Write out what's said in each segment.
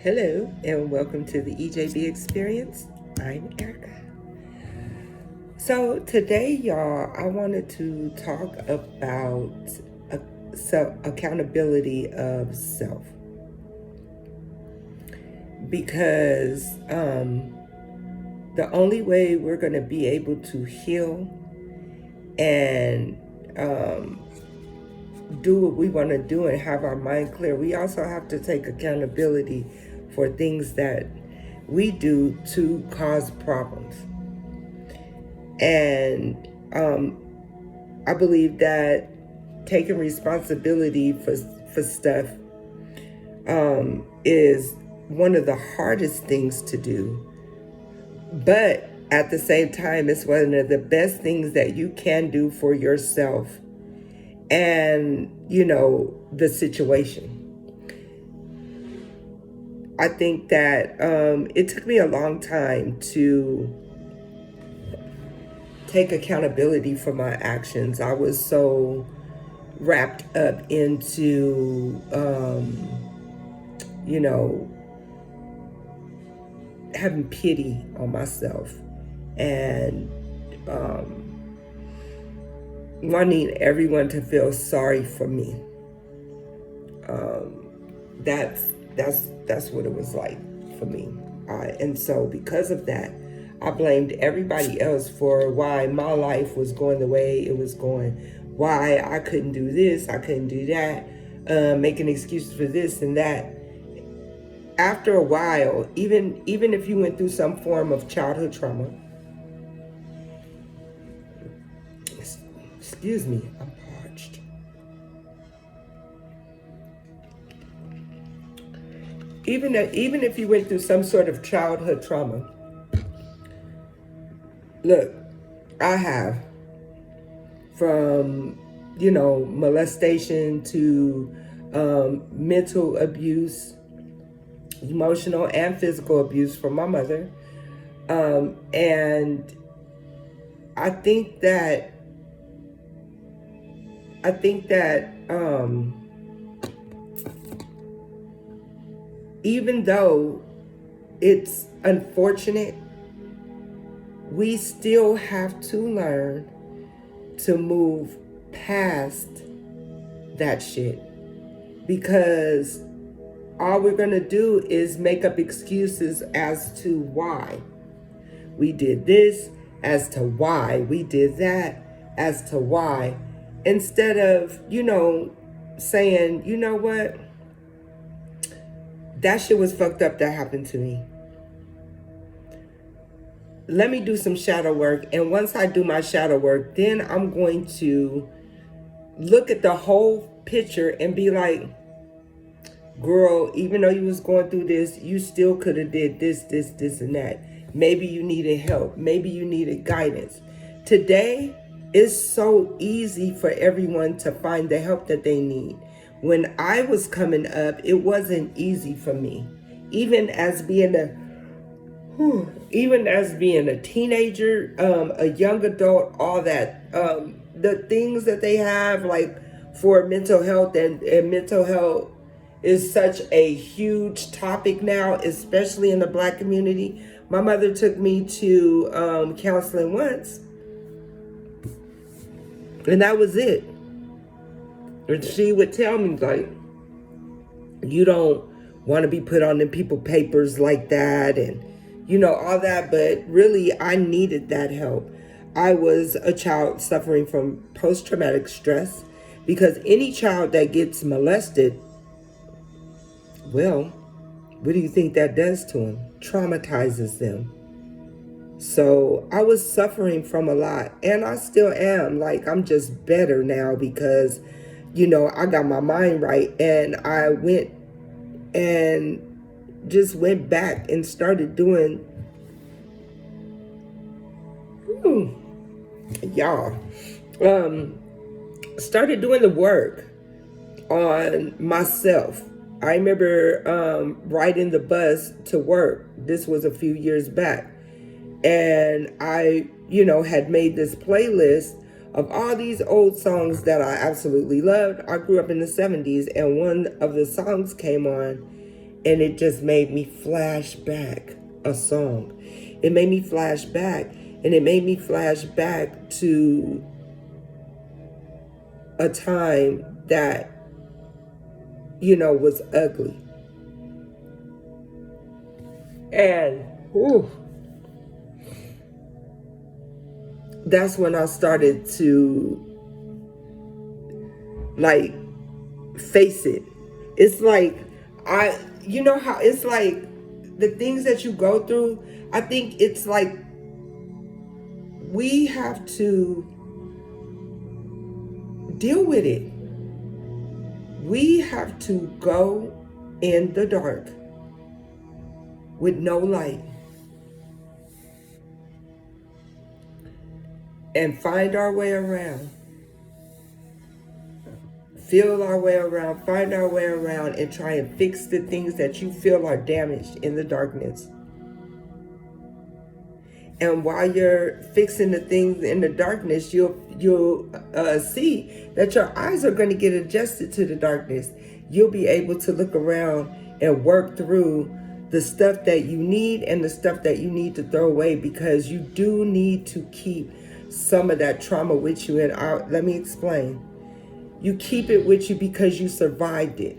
Hello and welcome to the EJB Experience. I'm Erica. So today, y'all, I wanted to talk about accountability of self because the only way we're going to be able to heal and do what we want to do and have our mind clear, we also have to take accountability for things that we do to cause problems. And I believe that taking responsibility for stuff is one of the hardest things to do. But at the same time, it's one of the best things that you can do for yourself and, the situation. I think that it took me a long time to take accountability for my actions. I was so wrapped up into, having pity on myself and wanting everyone to feel sorry for me. That's what it was like for me. And so because of that, I blamed everybody else for why my life was going the way it was going, why I couldn't do this, I couldn't do that, making excuses for this and that. After a while, even if you went through some form of childhood trauma, excuse me, I'm parched. Even if you went through some sort of childhood trauma, look, I have, from, molestation to mental abuse, emotional and physical abuse from my mother. And I think that even though it's unfortunate, we still have to learn to move past that shit, because all we're going to do is make up excuses as to why we did this, as to why we did that, as to why, instead of, saying, you know what, that shit was fucked up that happened to me. Let me do some shadow work. And once I do my shadow work, then I'm going to look at the whole picture and be like, girl, even though you was going through this, you still could have did this, and that. Maybe you needed help. Maybe you needed guidance. Today, it's so easy for everyone to find the help that they need. When I was coming up, it wasn't easy for me. Even as being a teenager, a young adult, all that, the things that they have, like for mental health, and mental health is such a huge topic now, especially in the Black community. My mother took me to counseling once, and that was it. And she would tell me, like, you don't want to be put on them people papers like that, and all that. But really, I needed that help. I was a child suffering from post-traumatic stress, because any child that gets molested, well, what do you think that does to them? Traumatizes them. So I was suffering from a lot, and I still am. Like, I'm just better now because, I got my mind right, and I went back and started doing, started doing the work on myself. I remember riding the bus to work. This was a few years back. And I, had made this playlist of all these old songs that I absolutely loved. I grew up in the 70s, and one of the songs came on, And it just made me flash back a song. It made me flash back, and it made me flash back to a time that, was ugly. And that's when I started to face it. It's like how it's like the things that you go through. I think it's like we have to deal with it. We have to go in the dark with no light and find our way around. Feel our way around, find our way around, and try and fix the things that you feel are damaged in the darkness. And while you're fixing the things in the darkness, you'll see that your eyes are going to get adjusted to the darkness. You'll be able to look around and work through the stuff that you need and the stuff that you need to throw away, because you do need to keep some of that trauma with you. And let me explain. You keep it with you because you survived it.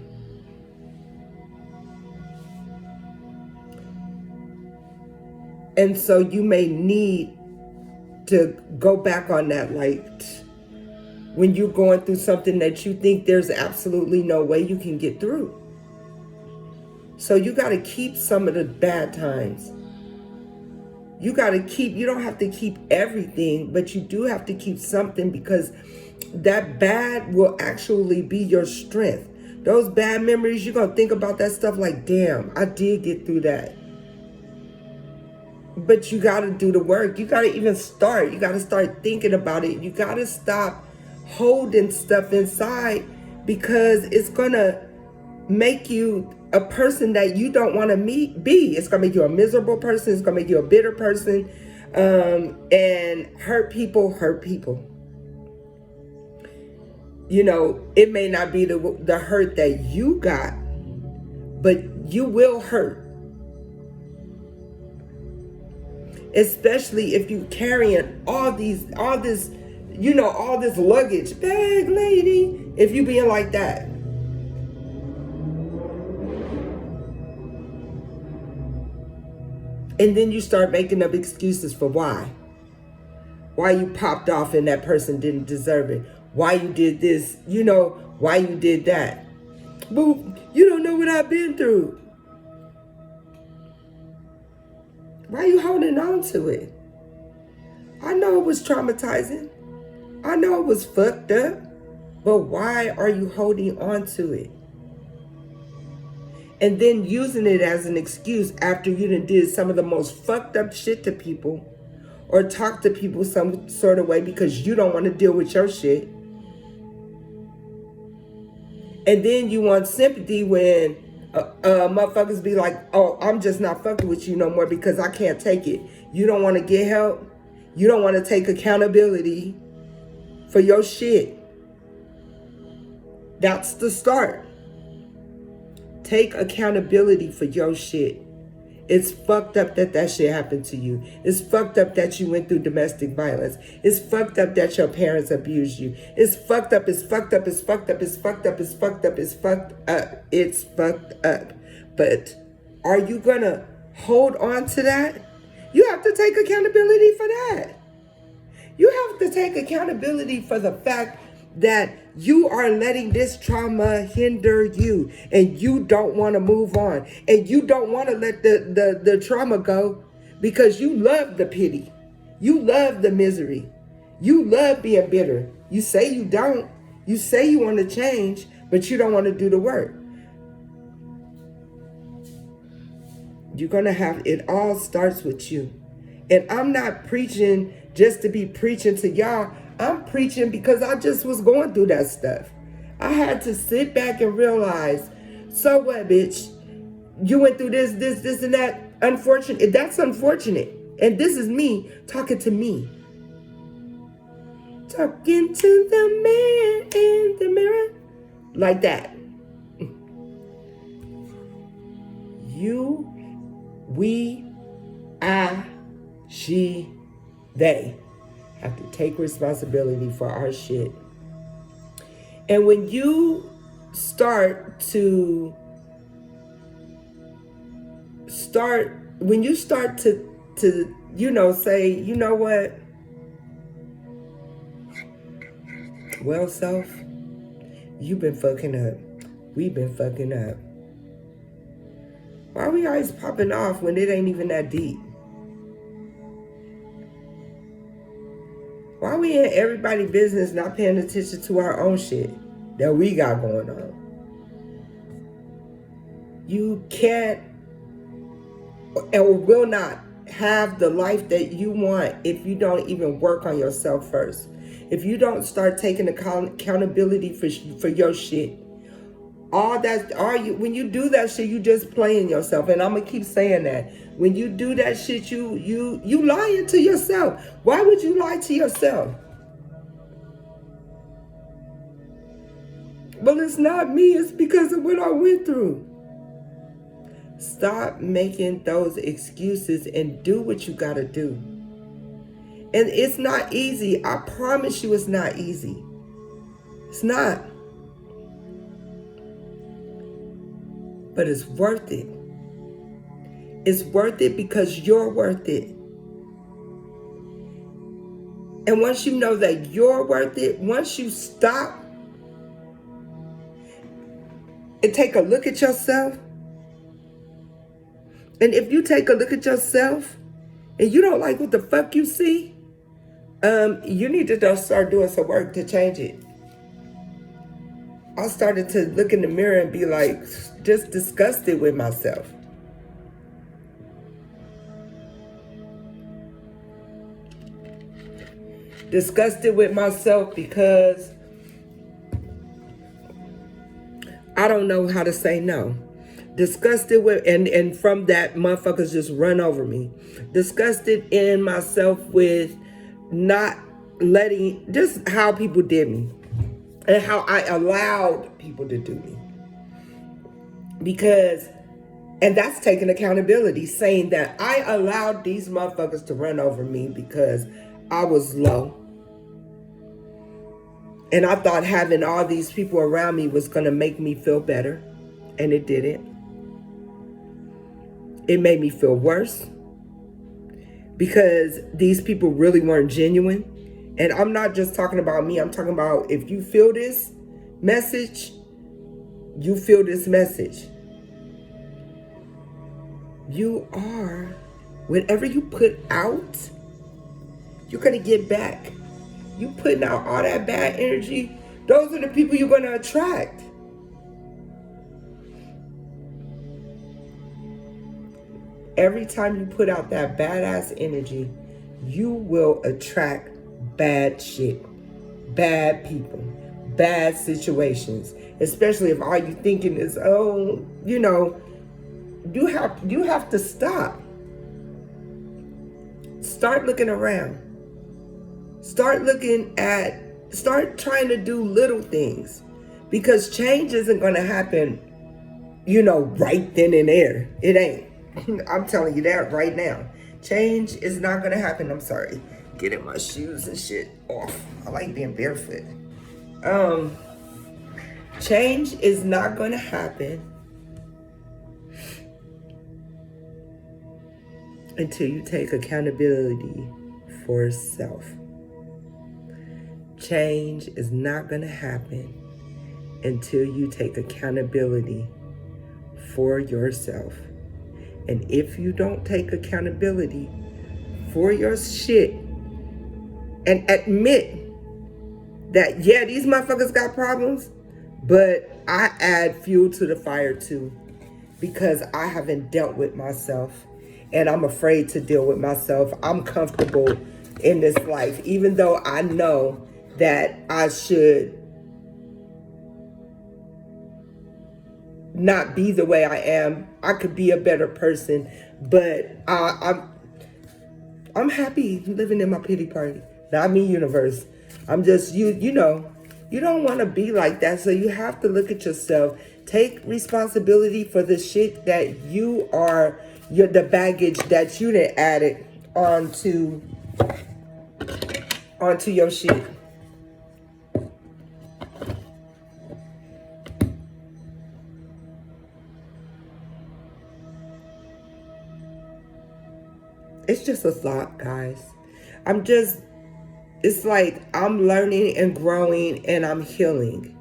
And so you may need to go back on that light when you're going through something that you think there's absolutely no way you can get through. So you got to keep some of the bad times. You don't have to keep everything, but you do have to keep something, because that bad will actually be your strength. Those bad memories, you're going to think about that stuff like, damn, I did get through that. But you got to do the work. You got to even start. You got to start thinking about it. You got to stop holding stuff inside, because it's going to make you a person that you don't want to be. It's going to make you a miserable person. It's going to make you a bitter person. And hurt people. It may not be the hurt that you got, but you will hurt. Especially if you carrying all this luggage, bag lady, if you being like that. And then you start making up excuses for why you popped off and that person didn't deserve it. Why you did this, why you did that. But you don't know what I've been through. Why are you holding on to it? I know it was traumatizing. I know it was fucked up. But why are you holding on to it? And then using it as an excuse after you done did some of the most fucked up shit to people, or talk to people some sort of way because you don't want to deal with your shit. And then you want sympathy when motherfuckers be like, oh, I'm just not fucking with you no more because I can't take it. You don't want to get help. You don't want to take accountability for your shit. That's the start. Take accountability for your shit. It's fucked up that shit happened to you. It's fucked up that you went through domestic violence. It's fucked up that your parents abused you. It's fucked up, it's fucked up, it's fucked up, it's fucked up, it's fucked up, it's fucked up. It's fucked up. But are you gonna hold on to that? You have to take accountability for that. You have to take accountability for the fact that you are letting this trauma hinder you, and you don't want to move on, and you don't want to let the trauma go, because you love the pity. You love the misery. You love being bitter. You say you don't. You say you want to change, but you don't want to do the work. You're going to have, it all starts with you. And I'm not preaching just to be preaching to y'all. I'm preaching because I just was going through that stuff. I had to sit back and realize, so what, bitch? You went through this, and that. Unfortunate. That's unfortunate. And this is me talking to me. Talking to the man in the mirror. Like that. You, we, I, she, they have to take responsibility for our shit. And when you start to say, you know what? Well, self, you've been fucking up. We've been fucking up. Why are we always popping off when it ain't even that deep? Why are we in everybody's business not paying attention to our own shit that we got going on? You can't or will not have the life that you want if you don't even work on yourself first. If you don't start taking accountability for your shit. When you do that shit, you just playing yourself. And I'm gonna keep saying that. When you do that shit, you lying to yourself. Why would you lie to yourself? Well, it's not me, it's because of what I went through. Stop making those excuses and do what you gotta do. And it's not easy. I promise you it's not easy. It's not. But it's worth it. It's worth it because you're worth it. And once you know that you're worth it, once you stop and take a look at yourself, and if you take a look at yourself and you don't like what the fuck you see, you need to just start doing some work to change it. I started to look in the mirror and be like, just disgusted with myself. Disgusted with myself because I don't know how to say no. Disgusted with, and from that, motherfuckers just run over me. Disgusted in myself with not letting, just how people did me. And how I allowed people to do me. And that's taking accountability, saying that I allowed these motherfuckers to run over me because I was low. And I thought having all these people around me was going to make me feel better. And it didn't. It made me feel worse. Because these people really weren't genuine. And I'm not just talking about me. I'm talking about if you feel this message, you feel this message. You are, whatever you put out, you're going to get back. You putting out all that bad energy, those are the people you're going to attract. Every time you put out that badass energy, you will attract bad shit, bad people, bad situations. Especially if all you thinking is, you have to stop. Start looking around. Start trying to do little things. Because change isn't going to happen, right then and there. It ain't. I'm telling you that right now. Change is not going to happen. I'm sorry. Getting my shoes and shit off. I like being barefoot. Change is not going to happen until you take accountability for self. Change is not going to happen until you take accountability for yourself. And if you don't take accountability for your shit and admit that, yeah, these motherfuckers got problems, but I add fuel to the fire too, because I haven't dealt with myself and I'm afraid to deal with myself. I'm comfortable in this life, even though I know that I should not be the way I am. I could be a better person, but I'm happy living in my pity party. Not me, universe. I'm just, you don't want to be like that. So you have to look at yourself Take responsibility for the shit that the baggage that you done added onto your shit. It's just a thought, guys. It's like I'm learning and growing and I'm healing.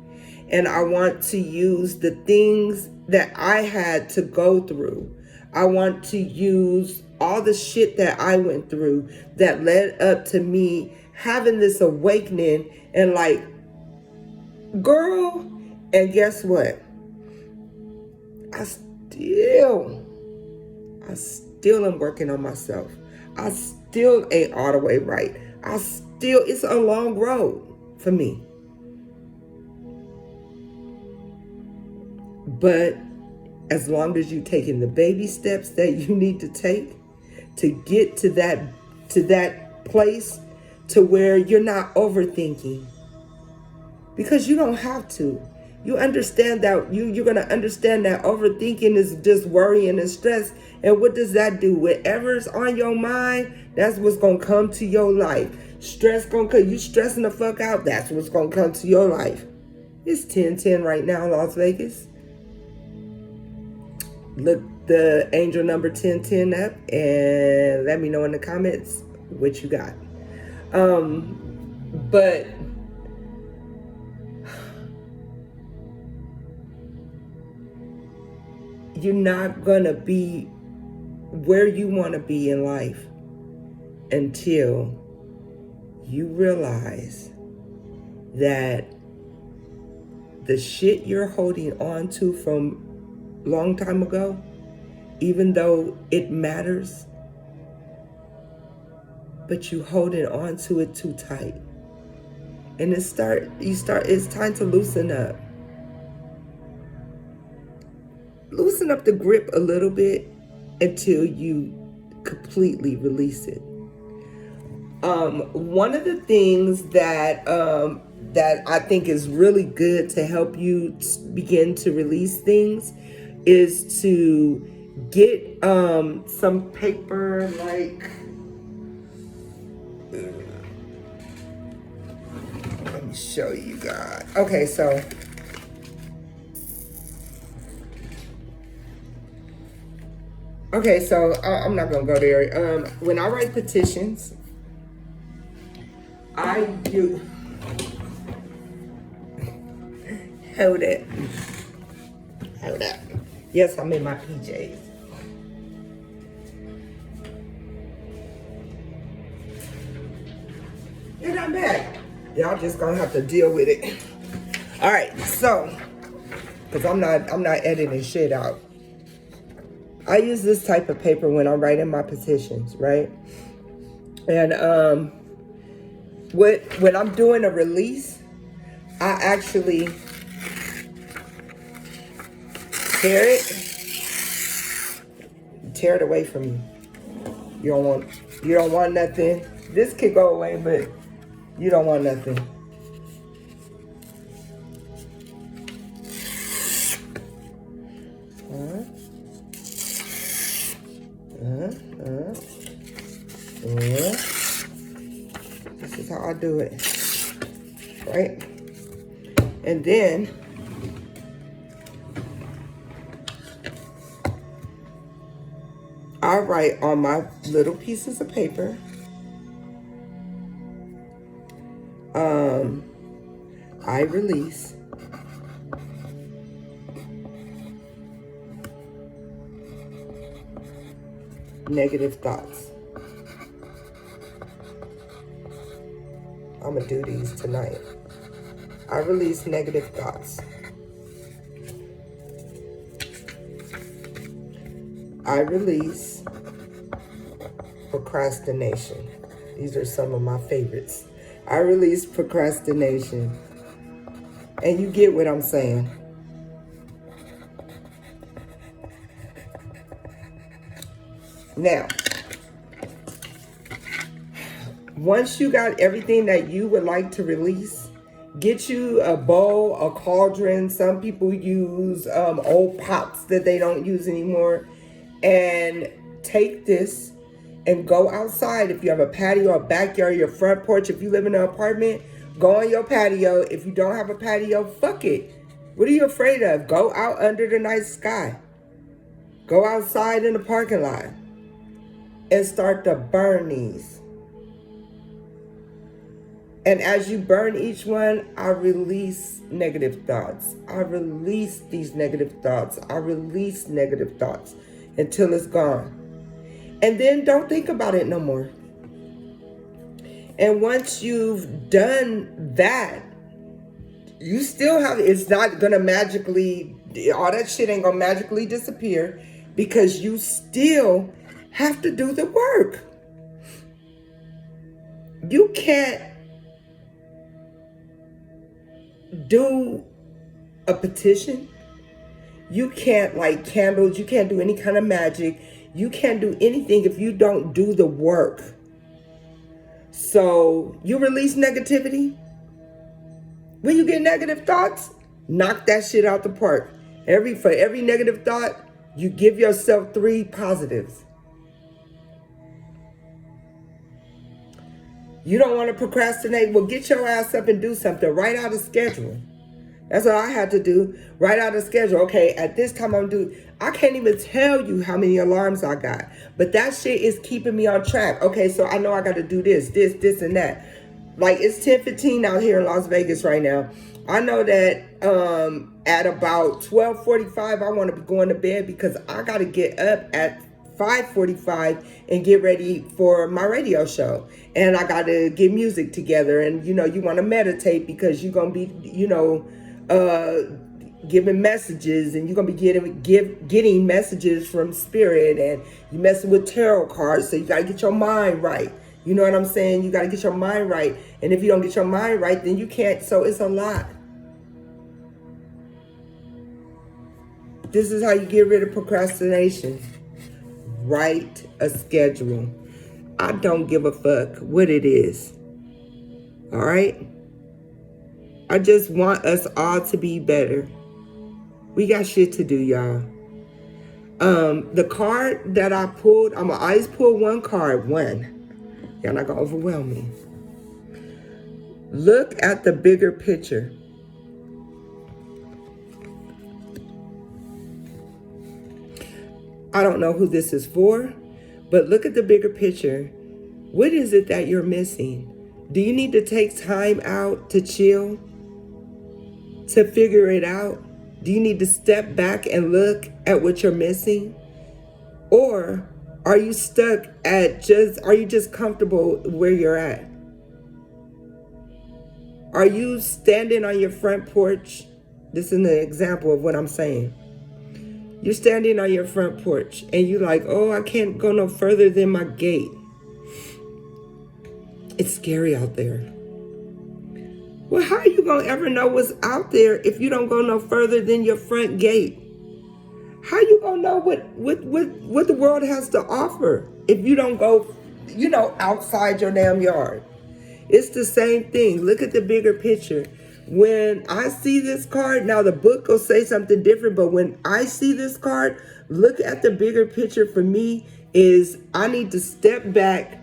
And I want to use the things that I had to go through. I want to use all the shit that I went through that led up to me having this awakening and like, girl, and guess what? I still am working on myself. I still ain't all the way right. It's a long road for me. But as long as you're taking the baby steps that you need to take to get to that place to where you're not overthinking, because you don't have to. You understand that you're going to understand that overthinking is just worry and stress. And what does that do? Whatever's on your mind, that's what's going to come to your life. Stress going to come. You stressing the fuck out, that's what's going to come to your life. It's 10:10 right now in Las Vegas. Look the angel number 1010 up and let me know in the comments what you got. But you're not gonna be where you want to be in life until you realize that the shit you're holding on to from long time ago, even though it matters, but you holding on to it too tight. And it's time to loosen up. Loosen up the grip a little bit until you completely release it. One of the things that I think is really good to help you begin to release things is to get some paper, like let me show you guys. Okay, so I'm not gonna go there. When I write petitions, I do. Hold it. Hold up. Yes, I'm in my PJs. And I'm back. Y'all just gonna have to deal with it. All right, so, because I'm not editing shit out. I use this type of paper when I'm writing my petitions, right? And when I'm doing a release, I actually tear it away from you. You don't want nothing. This could go away, but you don't want nothing. This is how I do it, right? And then I write on my little pieces of paper, I release negative thoughts. I'm gonna do these tonight. I release negative thoughts. I release procrastination. These are some of my favorites. I release procrastination. And you get what I'm saying. Now, once you got everything that you would like to release, Get you a bowl, a cauldron. Some people use old pots that they don't use anymore. And take this and go outside. If you have a patio, a backyard, your front porch, if you live in an apartment, go on your patio. If you don't have a patio, fuck it. What are you afraid of? Go out under the night sky. Go outside in the parking lot and start to burn these. And as you burn each one, I release negative thoughts. I release these negative thoughts. I release negative thoughts until it's gone. And then don't think about it no more. And once you've done that, you still have, it's not gonna magically, all that shit ain't gonna magically disappear, because you still have to do the work. You can't do a petition. You can't light candles. You can't do any kind of magic. You can't do anything if you don't do the work. So you release negativity. When you get negative thoughts, knock that shit out the park. For every negative thought, you give yourself 3 positives. You don't want to procrastinate? Well, get your ass up and do something. Write out a schedule. That's what I had to do. Write out a schedule. Okay, at this time I'm doing. I can't even tell you how many alarms I got. But that shit is keeping me on track. Okay, so I know I got to do this, and that. Like, it's 10:15 out here in Las Vegas right now. I know that at about 12:45 I want to be going to bed, because I got to get up at 5:45 and get ready for my radio show. And I got to get music together. And, you want to meditate, because you're going to be, giving messages, and you're going to be getting messages from spirit, and you messing with tarot cards. So you got to get your mind right. You know what I'm saying? You got to get your mind right. And if you don't get your mind right, then you can't. So it's a lot. This is how you get rid of procrastination. Write a schedule. I don't give a fuck what it is. All right? I just want us all to be better. We got shit to do, y'all. The card that I pulled, I'm gonna always pull one card. Y'all not gonna overwhelm me. Look at the bigger picture. I don't know who this is for, but look at the bigger picture. What is it that you're missing? Do you need to take time out to chill, to figure it out? Do you need to step back and look at what you're missing? Or are you stuck are you just comfortable where you're at? Are you standing on your front porch? This is an example of what I'm saying. You're standing on your front porch and you're like, oh, I can't go no further than my gate. It's scary out there. Well, how are you going to ever know what's out there if you don't go no further than your front gate? How you going to know what the world has to offer if you don't go, outside your damn yard? It's the same thing. Look at the bigger picture. When I see this card, now the book will say something different, but when I see this card, look at the bigger picture for me is I need to step back,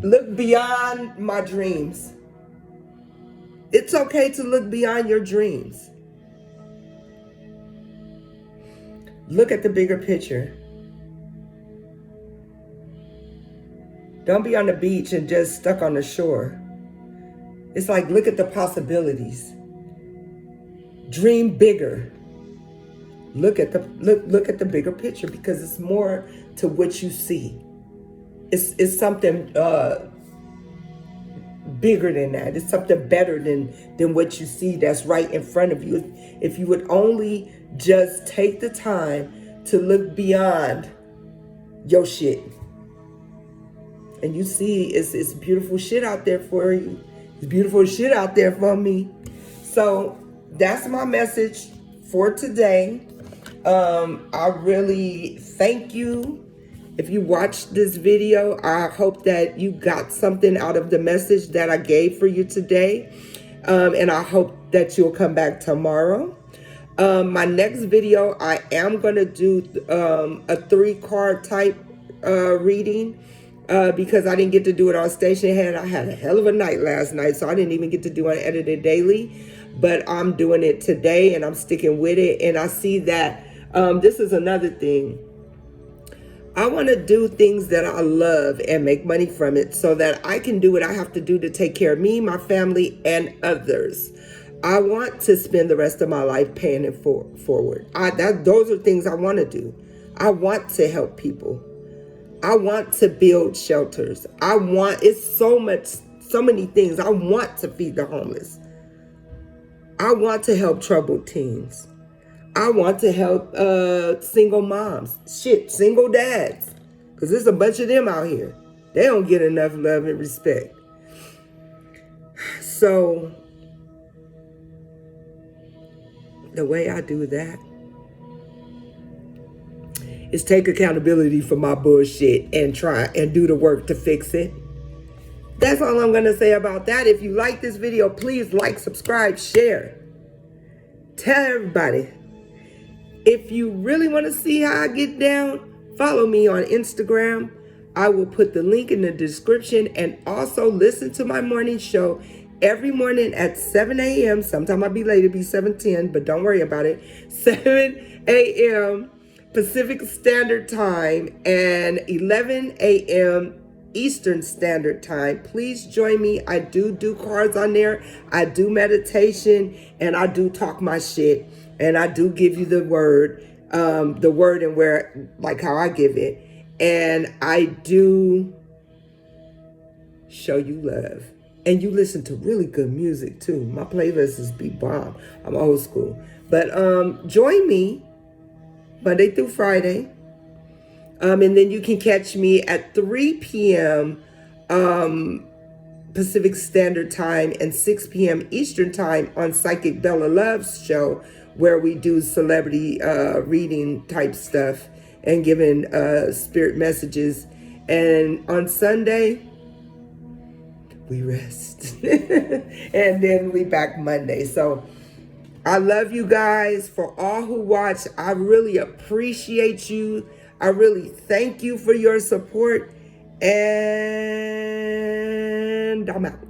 look beyond my dreams. It's okay to look beyond your dreams. Look at the bigger picture. Don't be on the beach and just stuck on the shore. It's like, look at the possibilities. Dream bigger. Look at the bigger picture, because it's more to what you see. It's something bigger than that. It's something better than what you see that's right in front of you. If you would only just take the time to look beyond your shit. And you see, it's beautiful shit out there for you. It's beautiful shit out there for me. So that's my message for today. I really thank you. If you watched this video, I hope that you got something out of the message that I gave for you today. And I hope that you'll come back tomorrow. My next video, I am going to do a 3-card type reading because I didn't get to do it on Station Head. I had a hell of a night last night, so I didn't even get to do Unedited Daily. But I'm doing it today, and I'm sticking with it. And I see that this is another thing. I want to do things that I love and make money from it so that I can do what I have to do to take care of me, my family, and others. I want to spend the rest of my life paying it forward. Those are things I want to do. I want to help people. I want to build shelters. It's so many things. I want to feed the homeless. I want to help troubled teens. I want to help single moms. Single dads. Because there's a bunch of them out here. They don't get enough love and respect. So the way I do that is take accountability for my bullshit and try and do the work to fix it. That's all I'm going to say about that. If you like this video, please like, subscribe, share. Tell everybody. If you really want to see how I get down, follow me on Instagram. I will put the link in the description, and also listen to my morning show every morning at 7 a.m. Sometime I'll be late, it'll be 7:10, but don't worry about it. 7 a.m. Pacific Standard Time and 11 a.m. Eastern Standard Time. Please join me. I do cards on there. I do meditation, and I do talk my shit. And I do give you the word and where, like how I give it. And I do show you love. And you listen to really good music too. My playlist is be bomb. I'm old school. But join me Monday through Friday. And then you can catch me at 3 p.m. Pacific Standard Time and 6 p.m. Eastern Time on Psychic Bella Love's show, where we do celebrity reading type stuff and giving spirit messages. And on Sunday, we rest. And then we back Monday. So I love you guys. For all who watch, I really appreciate you. I really thank you for your support. And I'm out.